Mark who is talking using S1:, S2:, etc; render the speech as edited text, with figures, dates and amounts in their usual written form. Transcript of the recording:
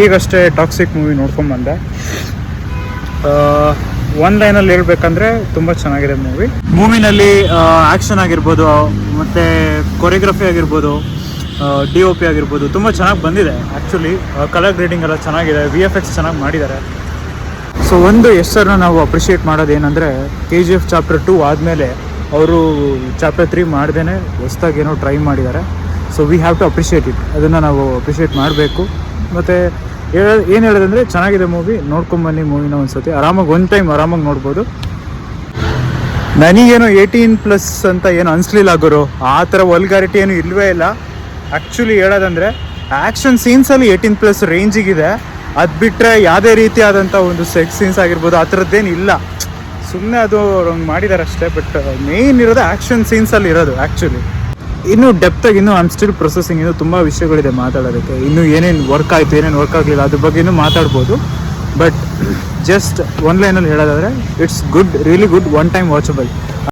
S1: ಈಗಷ್ಟೇ toxic movie ನೋಡ್ಕೊಂಡ್ಬಂದೆ. ಒಂದು ಲೈನಲ್ಲಿ ಹೇಳ್ಬೇಕಂದ್ರೆ ತುಂಬ ಚೆನ್ನಾಗಿದೆ ಮೂವಿನಲ್ಲಿ ಆ್ಯಕ್ಷನ್ ಆಗಿರ್ಬೋದು, ಮತ್ತು ಕೊರಿಯೋಗ್ರಫಿ ಆಗಿರ್ಬೋದು, DOP ಆಗಿರ್ಬೋದು ತುಂಬ ಚೆನ್ನಾಗಿ ಬಂದಿದೆ. ಆ್ಯಕ್ಚುಲಿ ಕಲರ್ ಗ್ರೇಡಿಂಗ್ ಎಲ್ಲ ಚೆನ್ನಾಗಿದೆ, VFX ಚೆನ್ನಾಗಿ ಮಾಡಿದ್ದಾರೆ. ಸೊ ಒಂದು ಹೆಸರನ್ನ ನಾವು ಅಪ್ರಿಷಿಯೇಟ್ ಮಾಡೋದೇನೆಂದರೆ KGF ಚಾಪ್ಟರ್ 2 ಆದಮೇಲೆ ಅವರು ಚಾಪ್ಟರ್ 3 ಮಾಡ್ದೇ ಹೊಸ್ದಾಗಿ ಏನೋ ಟ್ರೈ ಮಾಡಿದ್ದಾರೆ. So we have to appreciate it. ಅದನ್ನು ನಾವು ಅಪ್ರಿಷಿಯೇಟ್ ಮಾಡಬೇಕು. ಮತ್ತು ಏನು ಹೇಳೋದಂದರೆ ಚೆನ್ನಾಗಿದೆ ಮೂವಿ, ನೋಡ್ಕೊಂಬನ್ನಿ ಮೂವಿನ ಒಂದ್ಸತಿ ಆರಾಮಾಗಿ ಆರಾಮಾಗಿ ನೋಡ್ಬೋದು. ನನಗೇನು 18+ ಅಂತ ಏನು ಅನಿಸ್ಲಿಲ್ಲ ಗುರು, ಆ ಥರ ವಲ್ಗಾರಿಟಿ ಏನು ಇಲ್ಲವೇ ಇಲ್ಲ. ಆ್ಯಕ್ಚುಲಿ ಹೇಳೋದಂದರೆ ಆ್ಯಕ್ಷನ್ ಸೀನ್ಸಲ್ಲಿ 18+ ರೇಂಜಿಗಿದೆ. ಅದು ಬಿಟ್ಟರೆ ಯಾವುದೇ ರೀತಿಯಾದಂಥ ಒಂದು ಸೆಕ್ಸ್ ಸೀನ್ಸ್ ಆಗಿರ್ಬೋದು ಆ ಥರದ್ದೇನು ಇಲ್ಲ. ಸುಮ್ಮನೆ ಅದು ಹಂಗೆ ಮಾಡಿದ್ದಾರೆ ಅಷ್ಟೇ. ಬಟ್ ಮೇಯ್ನ್ ಇರೋದು ಆ್ಯಕ್ಷನ್ ಸೀನ್ಸಲ್ಲಿ ಇರೋದು. ಆ್ಯಕ್ಚುಲಿ ಇನ್ನೂ ಡೆಪ್ತಾಗಿ ಇನ್ನೂ ಐ ಆಮ್ ಸ್ಟಿಲ್ ಪ್ರೊಸೆಸಿಂಗ್, ಇನ್ನೂ ತುಂಬ ವಿಷಯಗಳಿದೆ ಮಾತಾಡೋದಕ್ಕೆ. ಇನ್ನೂ ಏನೇನು ವರ್ಕ್ ಆಯಿತು, ಏನೇನು ವರ್ಕ್ ಆಗಲಿಲ್ಲ ಅದ್ರ ಬಗ್ಗೆ ಇನ್ನೂ ಮಾತಾಡ್ಬೋದು. ಬಟ್ ಜಸ್ಟ್ ಒನ್ ಲೈನಲ್ಲಿ ಹೇಳೋದಾದರೆ it's good, really good, one time watchable.